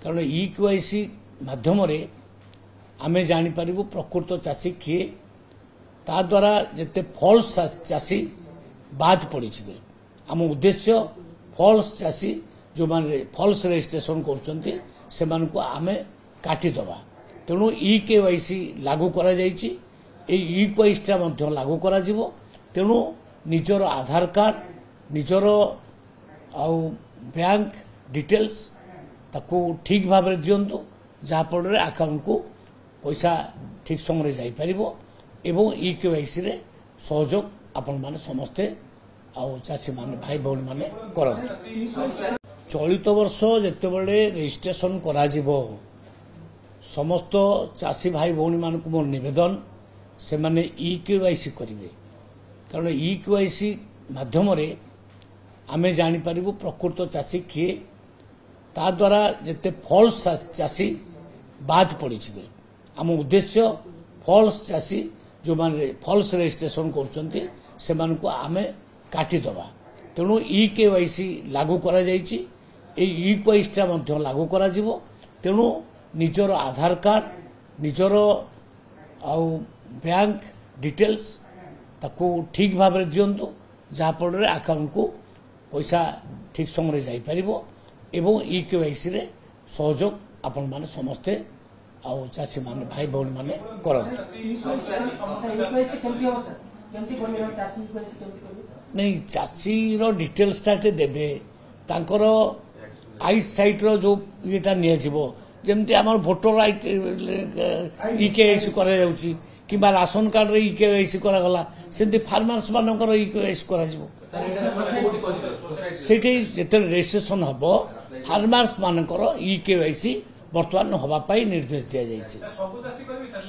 कारण इक्यूआईसी माध्यम आमे जानी पारिबु प्रकृत चाषी किए ता द्वारा जते फॉल्स चाषी बाद पड़ी आम उद्देश्य फॉल्स चाषी जो माने फॉल्स रजिस्ट्रेशन करछंती सेमान को आमे काटी दबा तेणु इकेवाईसी लागू करा जायछि ए इक्यूआईसी मध्य लागू करा जिवो तेणु निजर आधार कार्ड निजर आउ बैंक डिटेल्स ताकू ठीक भाव में दिंतु जहाँफल अकाउंट को पैसा ठीक समय जाई परिबो एवं इकेवाईसी रे सहयोग आपण माने समस्ते आउ चाषी माने भाई भौणी माने करते चलित वर्ष जेते बळे रजिस्ट्रेशन करा जिवो समस्त चाषी भाई भौणी मान को मोर निवेदन से माने इकेवाईसी करिवे कारण इकेवाईसी माध्यम आमे जानी पारिबु प्रकृत चाषी किए ता द्वारा जते फॉल्स चाषी बाद पड़ी आम उद्देश्य फॉल्स चाषी जो माने फॉल्स रजिस्ट्रेशन करछंती सेमान को आमे काटी दबा तेणु इकेवाईसी लागू करा जायछि ए इक्यूआईसी मध्य लागू करा जिवो तेणु निजर आधार कार्ड निजर आउ बैंक डिटेल्स ताकू ठीक भाव में दिंतु जहाँफल अकाउंट को पैसा ठीक समय जाई परिबो एवं इकेवाईसी रे सहयोग आपण माने समस्ते आउ चाषी माने भाई भौणी माने करते नहीं चाषी रो डिटेल्स टाटे देबे तांकर आई साइट रो जो येटा निया जिवो जेमति हमर वोटर इकेवाईसी करा जाउची किबा राशन कार्ड रे इकेवाईसी करा गला सेंति फार्मर्स मानकर इकेवाईसी करा जिवो सेठी जेते रजिस्ट्रेशन हबो फार्मर्स मानकर इकेवाईसी वर्तमान हवा पाई निर्देश दिया जायछि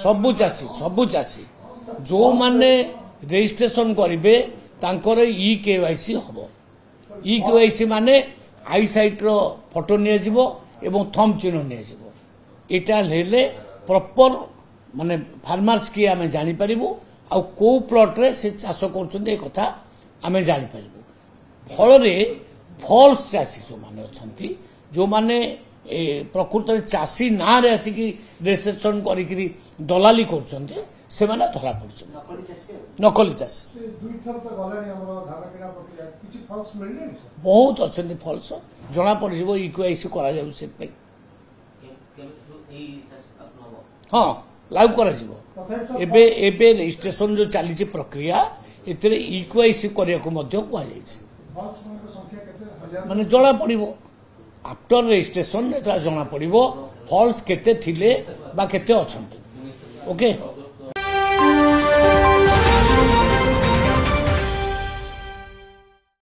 सबु चाषी जो माने रजिस्ट्रेशन करिवे तांकर इकेवाईसी हबो इकेवाईसी माने आई साइट रो फोटो निया जिवो एवं थंब चिन्ह निया जिवो एटा लेले प्रॉपर माने फार्मर्स की आमे जानि परिबु आ को प्लॉट रे से चाष करछन ए कथा आमे जानि परिबु फल रे फॉल्स चाषी जो माने अछंती जो माने प्रकृत चाषी ना रे आसी की रजिस्ट्रेशन करिकरी दलाली करछन्ते से माने धरा पड़छन नकली चाषी बहुत अछंती फॉल्स जना पड़िबो इक्यूआईसी करा जाउ से पे हाँ लागू करा जिवो एबे रजिस्ट्रेशन जो चली प्रक्रिया एतरे इक्यूआईसी करिया को मध्य कुआ जायछि माने जना पड़िबो आफ्टर रजिस्ट्रेशन एटा जना पड़िबो फॉल्स केते थिले बा केते अछंती ओके।